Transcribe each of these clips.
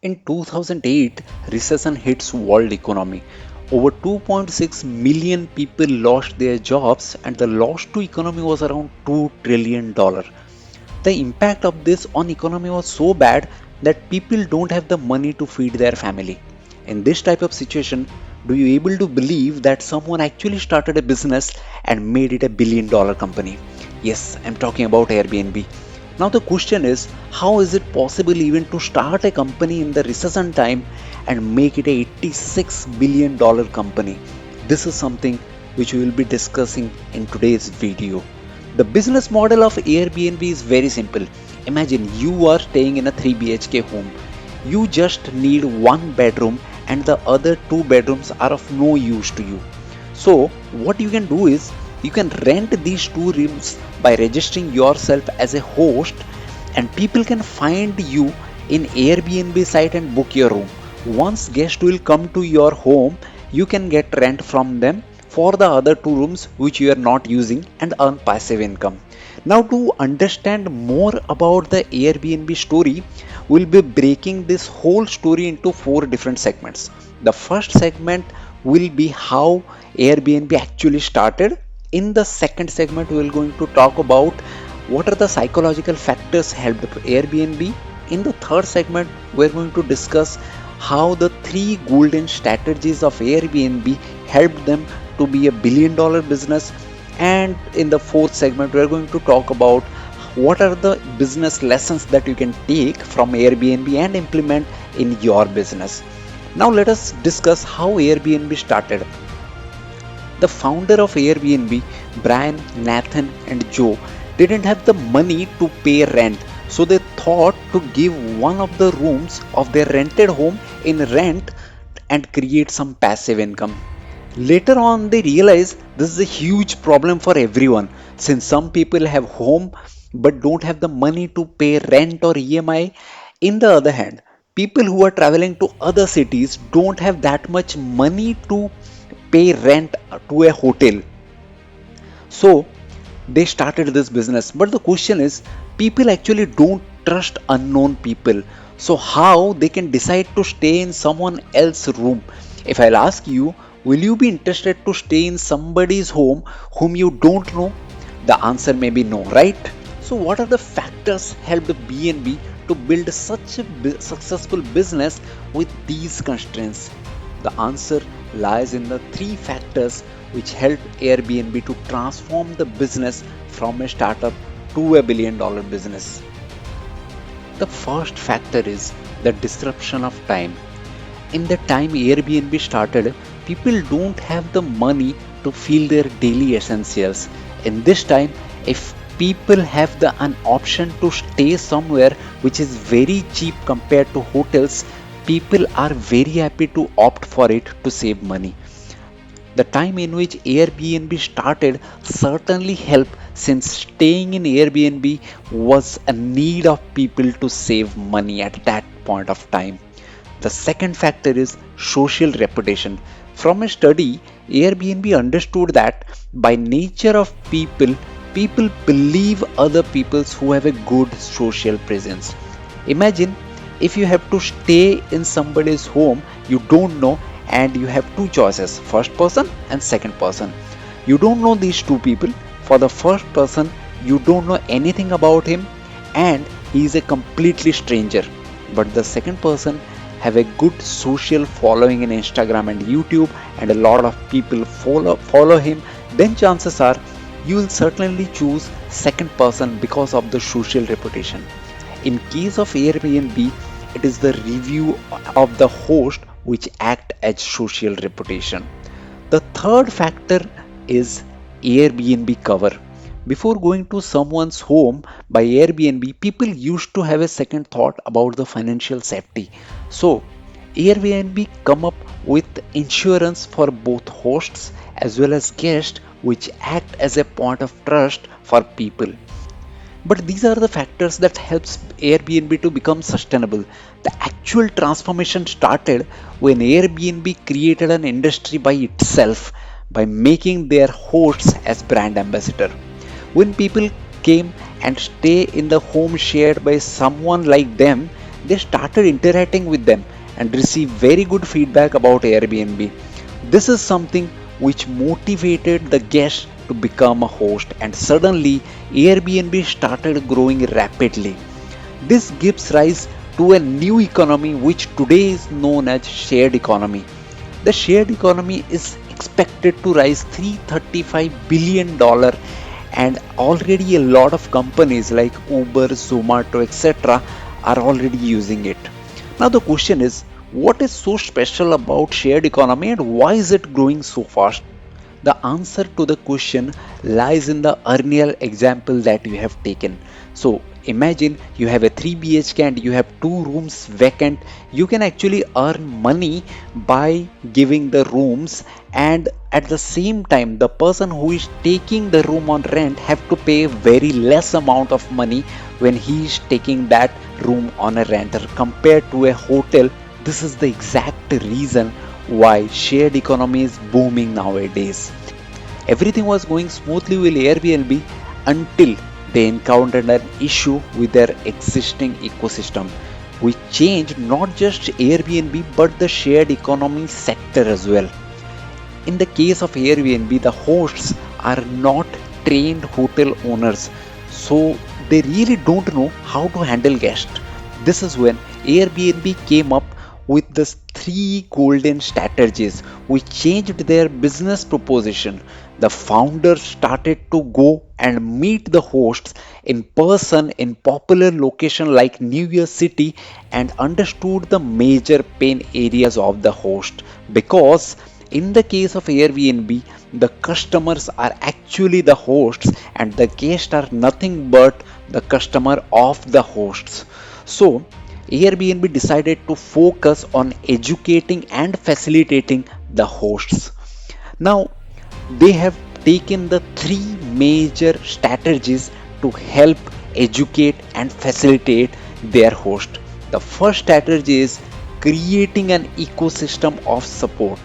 In 2008, recession hits world economy. Over 2.6 million people lost their jobs and the loss to economy was around $2 trillion. The impact of this on economy was so bad that people don't have the money to feed their family. In this type of situation, do you able to believe that someone actually started a business and made it $1 billion company? Yes, I'm talking about Airbnb. Now the question is, how is it possible even to start a company in the recession time and make it a $86 billion company? This is something which we will be discussing in today's video. The business model of Airbnb is very simple. Imagine you are staying in a 3 BHK home. You just need one bedroom and the other two bedrooms are of no use to you. So, what you can do is you can rent these two rooms by registering yourself as a host and people can find you in Airbnb site and book your room. Once guests will come to your home, you can get rent from them for the other two rooms which you are not using and earn passive income. Now to understand more about the Airbnb story, we'll be breaking this whole story into four different segments. The first segment will be how Airbnb actually started. In the second segment, we are going to talk about what are the psychological factors helped Airbnb. In the third segment, we're going to discuss how the three golden strategies of Airbnb helped them to be $1 billion business. And in the fourth segment, we're going to talk about what are the business lessons that you can take from Airbnb and implement in your business. Now, let us discuss how Airbnb started. The founder of Airbnb, Brian, Nathan, and Joe, didn't have the money to pay rent, so they thought to give one of the rooms of their rented home in rent and create some passive income. Later on, they realized this is a huge problem for everyone since some people have home but don't have the money to pay rent or EMI. In the other hand, people who are traveling to other cities don't have that much money to pay rent to a hotel. So they started this business. But the question is, people actually don't trust unknown people. So how they can decide to stay in someone else's room? If I'll ask you, will you be interested to stay in somebody's home whom you don't know? The answer may be no, right? So what are the factors helped BNB to build such a successful business with these constraints? The answer lies in the three factors which helped Airbnb to transform the business from a startup to a $1 billion business. The first factor is the disruption of time. In the time Airbnb started, people don't have the money to fill their daily essentials. In this time, if people have an option to stay somewhere which is very cheap compared to hotels, people are very happy to opt for it to save money. The time in which Airbnb started certainly helped since staying in Airbnb was a need of people to save money at that point of time. The second factor is social reputation. From a study, Airbnb understood that by nature of people, people believe other peoples who have a good social presence. Imagine if you have to stay in somebody's home you don't know and you have two choices, first person and second person. You don't know these two people. For the first person, you don't know anything about him and he is a completely stranger. But the second person have a good social following in Instagram and YouTube and a lot of people follow him, then chances are you will certainly choose second person because of the social reputation. In case of Airbnb, it is the review of the host which act as social reputation. The third factor is Airbnb cover. Before going to someone's home by Airbnb, people used to have a second thought about the financial safety. So, Airbnb come up with insurance for both hosts as well as guests which act as a point of trust for people. But these are the factors that helps Airbnb to become sustainable. The actual transformation started when Airbnb created an industry by itself by making their hosts as brand ambassador. When people came and stay in the home shared by someone like them, they started interacting with them and received very good feedback about Airbnb. This is something which motivated the guests to become a host, and suddenly Airbnb started growing rapidly. This gives rise to a new economy which today is known as shared economy. The shared economy is expected to rise $335 billion, and already a lot of companies like Uber, Zomato, etc. are already using it. Now the question is, what is so special about shared economy and why is it growing so fast? The answer to the question lies in the earlier example that you have taken. So imagine you have a 3 BHK and you have two rooms vacant. You can actually earn money by giving the rooms, and at the same time the person who is taking the room on rent have to pay very less amount of money when he is taking that room on a renter compared to a hotel. This is the exact reason why shared economy is booming nowadays. Everything was going smoothly with Airbnb until they encountered an issue with their existing ecosystem, which changed not just Airbnb but the shared economy sector as well. In the case of Airbnb, the hosts are not trained hotel owners, so they really don't know how to handle guests. This is when Airbnb came up with the three golden strategies which changed their business proposition. The founders started to go and meet the hosts in person in popular locations like New York City and understood the major pain areas of the host, because in the case of Airbnb, the customers are actually the hosts and the guests are nothing but the customer of the hosts. So, Airbnb decided to focus on educating and facilitating the hosts. Now, they have taken the three major strategies to help educate and facilitate their host. The first strategy is creating an ecosystem of support.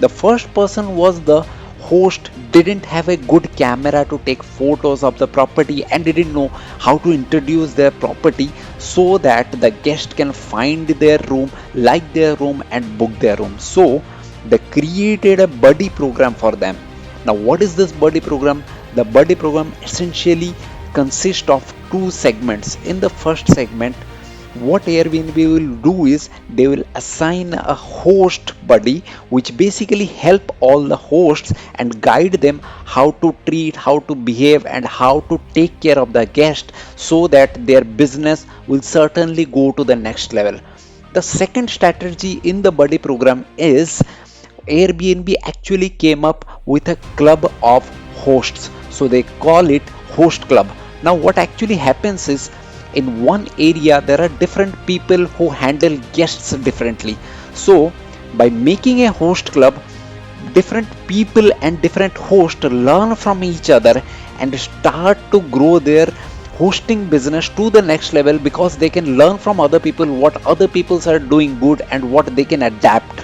The first person was the host didn't have a good camera to take photos of the property and didn't know how to introduce their property so that the guest can find their room, like their room and book their room. So they created a buddy program for them. Now what is this buddy program? The buddy program essentially consists of two segments. In the first segment, what Airbnb will do is they will assign a host buddy which basically help all the hosts and guide them how to treat, how to behave and how to take care of the guest so that their business will certainly go to the next level. The second strategy in the buddy program is Airbnb actually came up with a club of hosts. So they call it host club. Now what actually happens is in one area there are different people who handle guests differently. So by making a host club, different people and different hosts learn from each other and start to grow their hosting business to the next level, because they can learn from other people what other people are doing good and what they can adapt.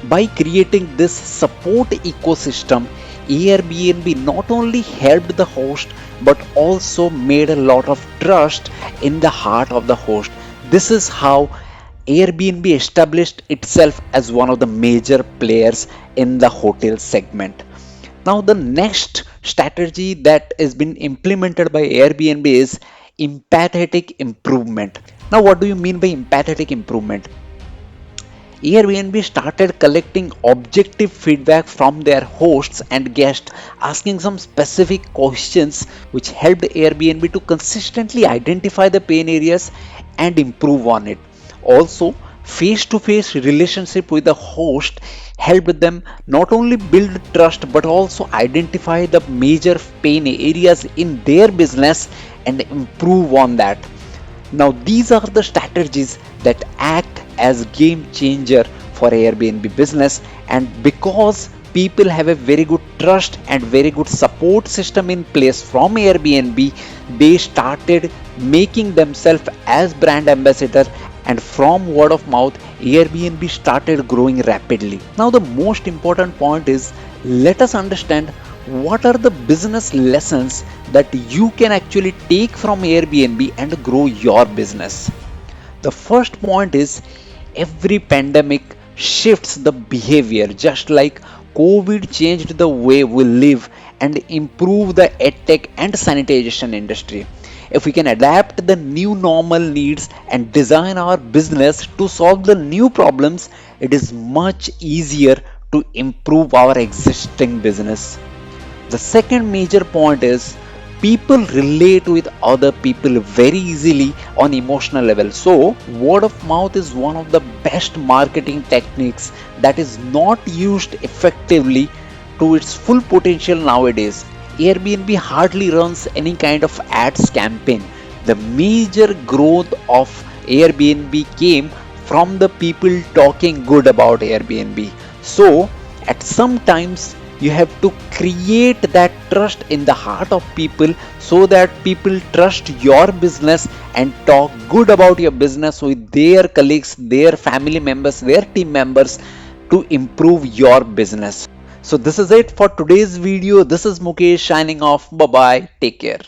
By creating this support ecosystem, Airbnb not only helped the host but also made a lot of trust in the heart of the host. This is how Airbnb established itself as one of the major players in the hotel segment. Now, the next strategy that has been implemented by Airbnb is empathetic improvement. Now, what do you mean by empathetic improvement? Airbnb started collecting objective feedback from their hosts and guests, asking some specific questions which helped Airbnb to consistently identify the pain areas and improve on it. Also, face to face relationship with the host helped them not only build trust but also identify the major pain areas in their business and improve on that. Now these are the strategies that act as game changer for Airbnb business, and because people have a very good trust and very good support system in place from Airbnb, they started making themselves as brand ambassador, and from word of mouth Airbnb started growing rapidly. Now the most important point is, let us understand what are the business lessons that you can actually take from Airbnb and grow your business. The first point is every pandemic shifts the behavior, just like COVID changed the way we live and improve the edtech and sanitation industry. If we can adapt the new normal needs and design our business to solve the new problems, it is much easier to improve our existing business. The second major point is people relate with other people very easily on emotional level. So word of mouth is one of the best marketing techniques that is not used effectively to its full potential nowadays. Airbnb hardly runs any kind of ads campaign. The major growth of Airbnb came from the people talking good about Airbnb. So at some times you have to create that trust in the heart of people so that people trust your business and talk good about your business with their colleagues, their family members, their team members to improve your business. So this is it for today's video. This is Mukesh signing off. Bye bye. Take care.